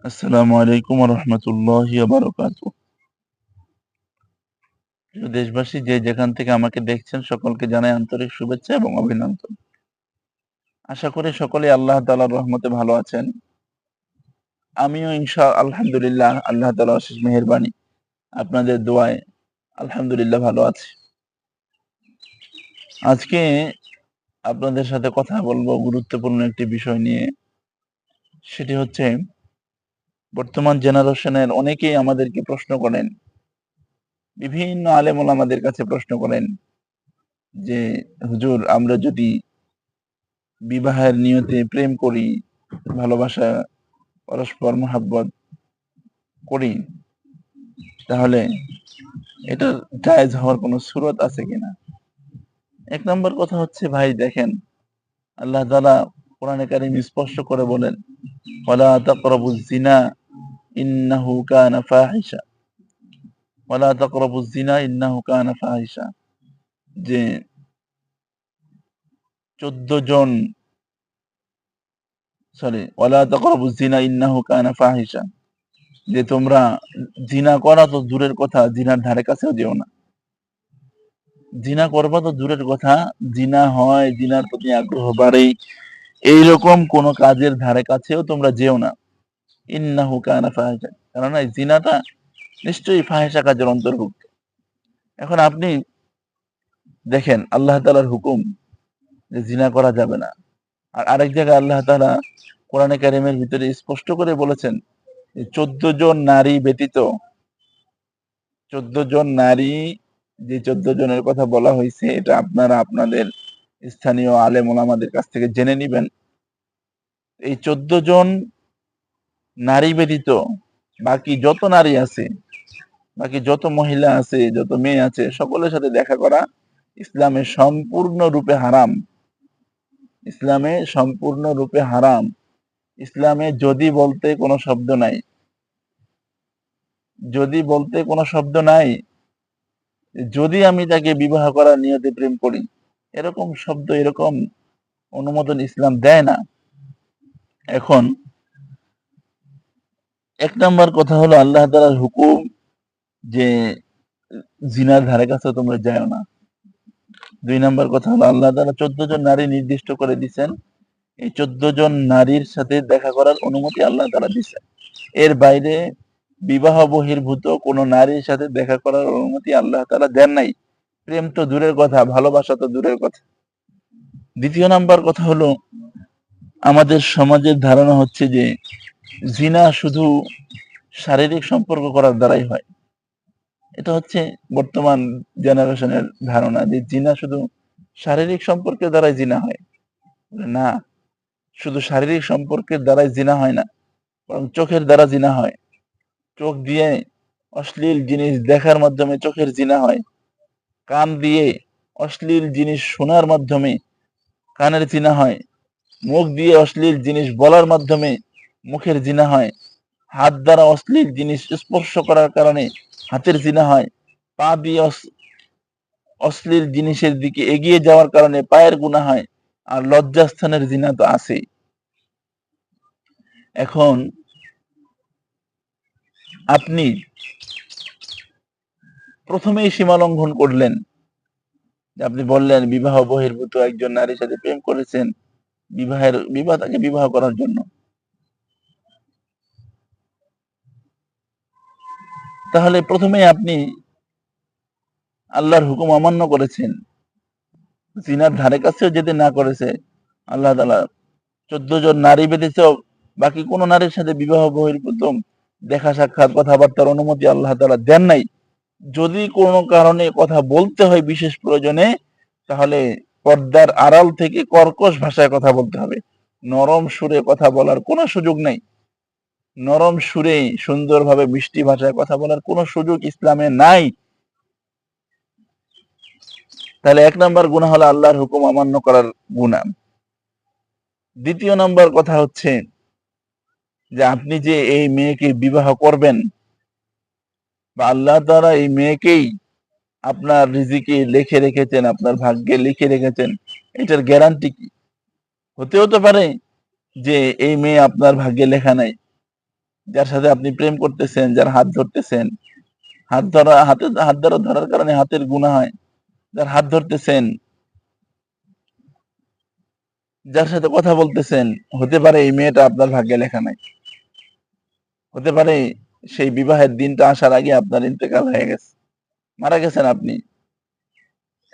আসসালামু আলাইকুম ওয়া রাহমাতুল্লাহি ওয়া বারাকাতুহু। প্রিয় দেশবাসী, যে যেখান থেকে আমাকে দেখছেন সকলকে জানাই আন্তরিক শুভেচ্ছা এবং অভিনন্দন। আশা করি সকলেই আল্লাহ তাআলার রহমতে ভালো আছেন। আমিও আলহামদুলিল্লাহ আল্লাহ তাআলার অশেষ মেহেরবানি আপনাদের দোয়ায় আলহামদুলিল্লাহ ভালো আছি। আজকে আপনাদের সাথে কথা বলবো গুরুত্বপূর্ণ একটি বিষয় নিয়ে। সেটি হচ্ছে বর্তমান জেনারেশনের অনেকেই আমাদেরকে প্রশ্ন করেন, বিভিন্ন আলেম ওলামাদের কাছে প্রশ্ন করেন যে হুজুর, আমরা যদি বিবাহের নিয়তে প্রেম করি, ভালোবাসা, পরস্পর মহাব্বত করি, তাহলে এটা জায়েজ হওয়ার কোনো সুরত আছে কিনা। এক নম্বর কথা হচ্ছে, ভাই দেখেন, আল্লাহ তাআলা কোরআনে কারীম স্পষ্ট করে বলেন, ওয়ালা তাকরাবুজ জিনা ইন্নাহু কানা ফাহিশা, ওয়ালা তাকরাবুজ জিনা ইন্নাহু কানা ফাহিশা, যে 14 জন ওয়ালা তাকরাবুজ জিনা ইন্নাহু কানা ফাহিশা, যে তোমরা জিনা করা তো দূরের কথা, জিনার ধারে কাছেও যেও না। জিনা করবা তো দূরের কথা, জিনা হয়, জিনার প্রতি আগ্রহ বাড়ে, এইরকম কোন কাজের ধারে কাছেও তোমরা যেও না। ইন্নাহু কানা ফাহিশা, কারণ এই জিনাটা নিশ্চয়ই ফাহিশা কাজের অন্তর্ভুক্ত। এখন আপনি দেখেন, আল্লাহ তাআলার হুকুম যে জিনা করা যাবে না, আর আরেক জায়গায় আল্লাহ তাআলা কোরআনে কারিমের ভিতরে স্পষ্ট করে বলেছেন, 14 জন নারী ব্যতীত, 14 জন নারী, যে 14 জনের কথা বলা হয়েছে, এটা আপনারা আপনাদের স্থানীয় আলেম ওলামাদের কাছ থেকে জেনে নিবেন। এই 14 জন নারী ব্যতীত বাকি যত নারী আছে, বাকি যত মহিলা আছে, যত মেয়ে আছে, সকলের সাথে দেখা করা ইসলামে সম্পূর্ণরূপে হারাম। ইসলামে সম্পূর্ণরূপে হারাম। ইসলামে যদি বলতে কোনো শব্দ নাই, যদি বলতে কোনো শব্দ নাই, যদি আমি তাকে বিবাহ করার নিয়তে প্রেম করি, এরকম শব্দ, এরকম অনুমোদন ইসলাম দেয় না। এখন এক নাম্বার কথা হলো, আল্লাহ তাআলার হুকুম যে জিনার ধারে কাছে তোমরা যাও না। 2 নাম্বার কথা হলো, আল্লাহ তাআলা 14 জন নারী নির্দিষ্ট করে দিয়েছেন, এই 14 জন নারীর সাথে দেখা করার অনুমতি আল্লাহ তাআলা দিয়েছেন। এর বাইরে বিবাহ বহির্ভূত কোন নারীর সাথে দেখা করার অনুমতি আল্লাহ তাআলা দেন নাই। প্রেম তো দূরের কথা, ভালোবাসা তো দূরের কথা। দ্বিতীয় নাম্বার কথা হলো, আমাদের সমাজের ধারণা হচ্ছে যে জিনা শুধু শারীরিক সম্পর্ক করার দ্বারাই হয়। এটা হচ্ছে বর্তমান জেনারেশনের ধারণা যে জিনা শুধু শারীরিক সম্পর্কের দ্বারাই জিনা হয়। না, শুধু শারীরিক সম্পর্কের দ্বারাই জিনা হয় না, বরং চোখের দ্বারা জিনা হয়। চোখ দিয়ে অশ্লীল জিনিস দেখার মাধ্যমে চোখের জিনা হয়। কান দিয়ে অশ্লীল জিনিস শোনার মাধ্যমে কানের জিনা হয়। মুখ দিয়ে অশ্লীল জিনিস বলার মাধ্যমে মুখের জিনা হয়। হাত দ্বারা অশ্লীল জিনিস স্পর্শ করার কারণে হাতের জিনা হয়। পা দিয়ে অশ্লীল জিনিসের দিকে এগিয়ে যাওয়ার কারণে পায়ের গুনাহ হয়। আর লজ্জাস্থানের জিনা তো আছেই। এখন আপনি প্রথমেই সীমা লঙ্ঘন করলেন, যে আপনি বললেন বিবাহ বহির্ভূত একজন নারীর সাথে প্রেম করেছেন তাকে বিবাহ করার জন্য। তাহলে প্রথমেই আপনি আল্লাহর হুকুম অমান্য করেছেন। জিনার ধারে কাছেও যেতে না করেছে আল্লাহ তাআলা, 14 জন নারী ব্যতীত বাকি কোন নারীর সাথে বিবাহ বহির্ভূত দেখা সাক্ষাৎ কথাবার্তার অনুমতি আল্লাহ তাআলা দেন নাই। যদি কোনো কারণে কথা বলতে হয় বিশেষ প্রয়োজনে, তাহলে পর্দার আড়াল থেকে কর্কশ ভাষায় কথা বলতে হবে। নরম সুরে কথা বলার কোনো সুযোগ নাই। নরম সুরে সুন্দরভাবে মিষ্টি ভাষায় কথা বলার কোনো সুযোগ ইসলামে নাই। তাহলে 1 নাম্বার গুনাহ হলো আল্লাহর হুকুম অমান্য করার গুনাহ। দ্বিতীয় নাম্বার কথা হচ্ছে যে আপনি যে এই মেয়েকে বিবাহ করবেন, বা আল্লাহ তাআলা এই মেয়েকেই আপনার রিজিকে লিখে রেখেছেন, আপনার ভাগ্যে লিখে রেখেছেন, এটার গ্যারান্টি কি? হতেও তো পারে যে এই মেয়ে আপনার ভাগ্যে লেখা নাই। যার সাথে আপনি প্রেম করতেছেন, যার হাত ধরতেছেন, হাত ধরার কারণে হাতের গুনাহ হয়, যার হাত ধরতেছেন, যার সাথে কথা বলতেছেন, হতে পারে এই মেয়েটা আপনার ভাগ্যে লেখা নাই, হতে পারে সেই বিবাহের দিনটা আসার আগে আপনার ইন্তেকাল হয়ে গেছে, মারা গেছেন আপনি।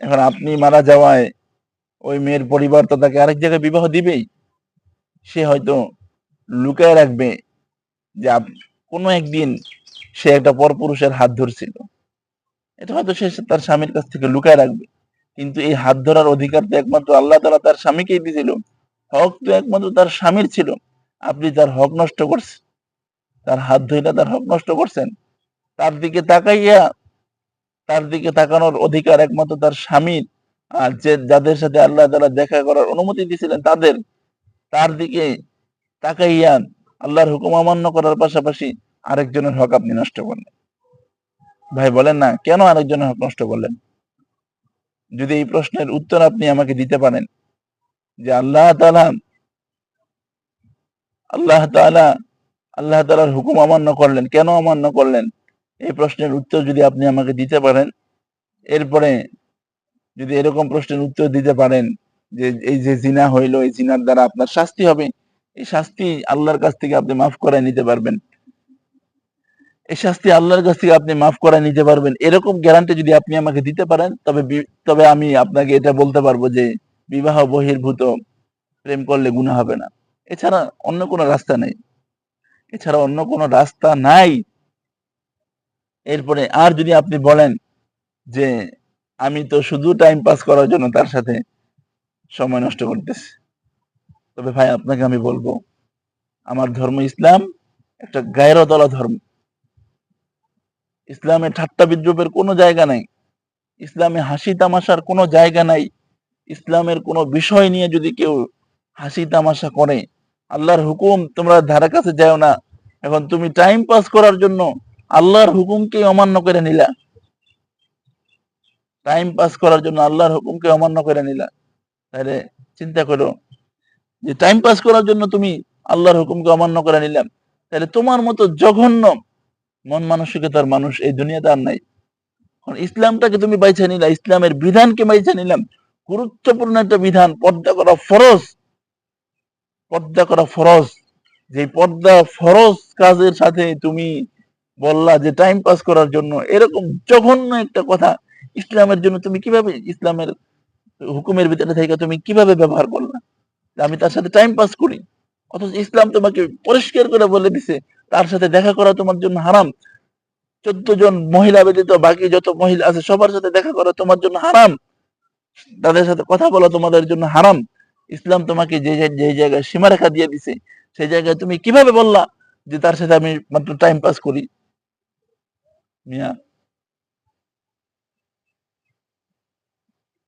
এখন আপনি মারা যাওয়ায় ওই মেয়ের পরিবার তো তাকে আরেক জায়গায় বিবাহ দিবেই। সে হয়তো লুকায় রাখবে যে কোনো একদিন সে একটা পরপুরুষের হাত ধরছিল, এটা হয়তো সে তার স্বামীর কাছ থেকে লুকায় রাখবে। কিন্তু এই হাত ধরার অধিকার তো একমাত্র আল্লাহ তাআলা তার স্বামীকেই দিয়েছিল, হক তো একমাত্র তার স্বামীর ছিল। আপনি তার হক নষ্ট করছেন, তার হাত ধইরা তার হক নষ্ট করছেন। তার দিকে তাকাইয়া, তার দিকে তাকানোর অধিকার একমাত্র তার স্বামীর। আর যাদের সাথে আল্লাহ তাআলা দেখা করার অনুমতি দিয়েছিলেন তাদের, তার দিকে তাকাইয়া আল্লাহর হুকুম অমান্য করার পাশাপাশি আরেকজনের হক আপনি নষ্ট করলেন। ভাই বলেন না, কেন আরেকজনের হক নষ্ট করলেন? যদি এই প্রশ্নের উত্তর আপনি আমাকে দিতে পারেন যে আল্লাহ তাআলা আল্লাহ তাআলার হুকুম অমান্য করলেন, কেন অমান্য করলেন, এই প্রশ্নের উত্তর যদি আপনি আমাকে দিতে পারেন, এরপরে যদি এরকম প্রশ্নের উত্তর দিতে পারেন যে এই যে জিনা হইলো, এই জিনার দ্বারা আপনার শাস্তি হবে, এই শাস্তি আল্লাহর কাছ থেকে আপনি মাফ করায় নিতে পারবেন, এই শাস্তি আল্লাহর কাছ থেকে আপনি মাফ করায় নিতে পারবেন, এরকম গ্যারান্টি যদি আপনি আমাকে দিতে পারেন, তবে আমি আপনাকে এটা বলতে পারবো যে বিবাহ বহির্ভূত প্রেম করলে গুনাহ হবে না। এছাড়া অন্য কোনো রাস্তা নেই, এছাড়া অন্য কোনো রাস্তা নাই। এরপরে আর যদি আপনি বলেন যে আমি তো শুধু টাইম পাস করার জন্য তার সাথে সময় নষ্ট করতেছি, তবে ভাই আপনাকে আমি বলবো, আমার ধর্ম ইসলাম একটা গায়রতলা ধর্ম। ইসলামে ঠাট্টা বিদ্রুপের কোনো জায়গা নাই, ইসলামে হাসি তামাশার কোনো জায়গা নাই। ইসলামের কোনো বিষয় নিয়ে যদি কেউ হাসি তামাশা করে, আল্লাহর হুকুম তোমরা ধারে কাছে যাও না, এখন তুমি টাইম পাস করার জন্য আল্লাহর হুকুমকে অমান্য করে নিলা, টাইম পাস করার জন্য আল্লাহর হুকুমকে অমান্য করে নিলা। তাহলে চিন্তা করো যে টাইম পাস করার জন্য তুমি আল্লাহর হুকুমকে অমান্য করে নিলাম, তাহলে তোমার মতো জঘন্য মন মানসিকতার মানুষ এই দুনিয়াতে আর নাই। ইসলামটাকে তুমি বাইছে নিলা, ইসলামের বিধানকে বাইছে নিলাম, গুরুত্বপূর্ণ একটা বিধান, পর্দা করা ফরজ, পর্দা করা ফরজ, যে পর্দা ফরজ কাজের সাথে তুমি বললা যে টাইম পাস করার জন্য, এরকম জঘন্য একটা কথা ইসলামের জন্য তুমি কিভাবে, ইসলামের হুকুমের ভিতরে থেকে তুমি কিভাবে ব্যবহার করলা, আমি তার সাথে টাইম পাস করি? অথচ ইসলাম তোমাকে পরিষ্কার করে বলে দিছে তার সাথে দেখা করা তোমার জন্য হারাম। 14 জন মহিলা ব্যতীত বাকি যত মহিলা আছে সবার সাথে দেখা করা তোমার জন্য হারাম, তাদের সাথে কথা বলা তোমাদের জন্য হারাম। ইসলাম তোমাকে যে জায়গায় সীমারেখা দিয়ে দিছে, সেই জায়গায় তুমি কিভাবে বললা যে তার সাথে আমি মাত্র টাইম পাস করি? মিয়া,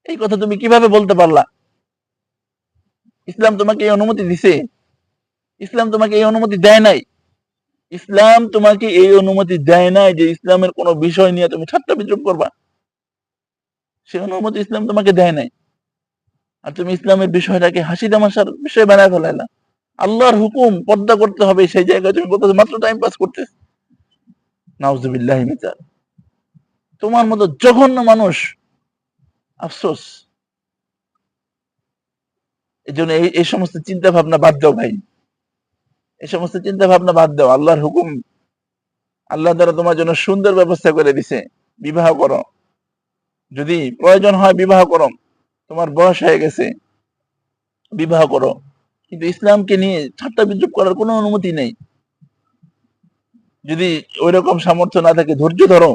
এই কথা তুমি কিভাবে বলতে পারলা? ইসলাম তোমাকে এই অনুমতি দিছে? ইসলাম তোমাকে এই অনুমতি দেয় নাই। ইসলাম তোমাকে এই অনুমতি দেয় নাই যে ইসলামের কোনো বিষয় নিয়ে তুমি ঠাট্টা বিদ্রুপ করবা, সেই অনুমতি ইসলাম তোমাকে দেয় নাই। আর তুমি ইসলামের বিষয়টাকে হাসি তামাশার বিষয় বানায় ফেলাইলা। আল্লাহর হুকুম পর্দা করতে হবে, সেই জায়গায় তুমি বলতেছো মাত্র টাইম পাস করতেছ। নাউজুবিল্লাহি মিন যালিক। তোমার মতো জঘন্য মানুষ, আফসোস। এই জন্য এই সমস্ত চিন্তা ভাবনা বাদ দাও ভাই, এই সমস্ত চিন্তা ভাবনা বাদ দাও। আল্লাহর হুকুম, আল্লাহ দ্বারা তোমার জন্য সুন্দর ব্যবস্থা করে দিছে, বিবাহ করো, যদি প্রয়োজন হয় বিবাহ করো, তোমার বয়স হয়ে গেছে বিবাহ করো, কিন্তু ইসলামকে নিয়ে ঠাট্টা বিদ্রুপ করার কোনো অনুমতি নেই। যদি ওই রকম সামর্থ্য না থাকে ধৈর্য ধরো,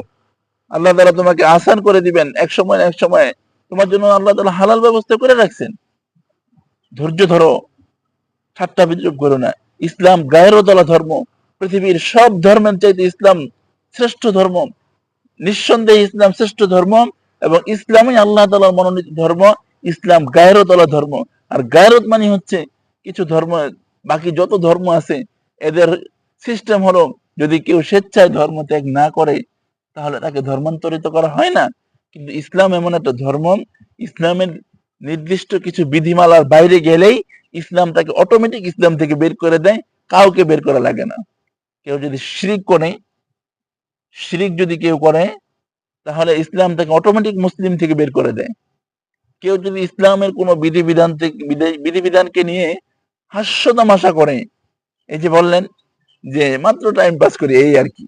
আল্লাহ তাআলা তোমাকে আসান করে দিবেন, এক সময় না এক সময় তোমার জন্য আল্লাহ তাআলা হালাল ব্যবস্থা করে রাখছেন। ধৈর্য ধরো, ঠাট্টা বিদ্রুপ করো না। ইসলাম গায়রতলা ধর্ম, পৃথিবীর সব ধর্মের চাইতে ইসলাম শ্রেষ্ঠ ধর্ম। নিঃসন্দেহে ইসলাম শ্রেষ্ঠ ধর্ম, এবং ইসলামই আল্লাহ তাআলার মনোনীত ধর্ম। ইসলাম গায়রতলা ধর্ম। আর গায়রত মানে হচ্ছে কিছু ধর্ম, বাকি যত ধর্ম আছে এদের সিস্টেম হলো যদি কেউ স্বেচ্ছায় ধর্ম ত্যাগ না করে তাহলে তাকে ধর্মান্তরিত করা হয় না। কিন্তু ইসলাম এমন একটা ধর্ম, ইসলামের নির্দিষ্ট কিছু বিধিমালার বাইরে গেলেই ইসলাম তাকে অটোমেটিক ইসলাম থেকে বের করে দেয়, কাউকে বের করা লাগে না। কেউ যদি শিরিক করে, শিরিক যদি কেউ করে, তাহলে ইসলাম তাকে অটোমেটিক মুসলিম থেকে বের করে দেয়। কেউ যদি ইসলামের কোনো বিধিবিধান থেকে বিধিবিধানকে নিয়ে হাস্য তামাশা করে, এই যে বললেন যে মাত্র টাইম পাস করি, এই আর কি,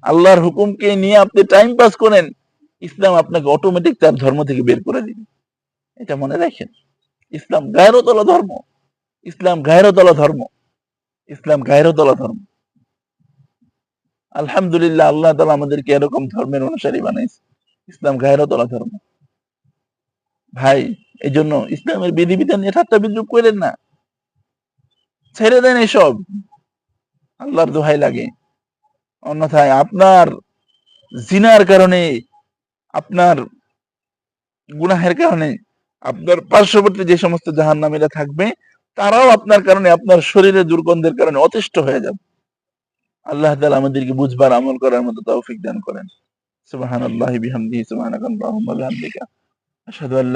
আল্লাহর হুকুমকে নিয়ে আপনি টাইম পাস করেন, ইসলাম আপনাকে অটোমেটিক তার ধর্ম থেকে বের করে দিবে। এটা মনে রাখেন, ইসলাম গায়রতলা ধর্ম, ইসলাম গায়রতলা ধর্ম, ইসলাম গায়রতলা ধর্ম। আলহামদুলিল্লাহ, আল্লাহ তাআলা আমাদেরকে এরকম ধর্মের অনুসারী বানাইছে। ইসলাম গায়রতলা ধর্ম ভাই। এই জন্য ইসলামের বিধিবিধান নিয়ে ঠাট্টা বিদ্রুপ করেন না, ছেড়ে দেন এসব, আল্লাহর দোহাই লাগে। অন্যথায় আপনার জিনার কারণে, আপনার গুনাহের কারণে আপনার পার্শ্ববর্তী যে সমস্ত জাহান্নামীরা থাকবে, তারাও আপনার কারণে, আপনার শরীরে দুর্গন্ধের কারণে অতিষ্ঠ হয়ে যাবে। আল্লাহ তাআলা আমাদেরকে বুঝবার আমল করার মতো তৌফিক দান করেন। সুবহানাল্লাহি বিহামদিহি, সুবহানাকাল্লাহুম্মা ওয়া বিহামদিকা, আশহাদু আল্লা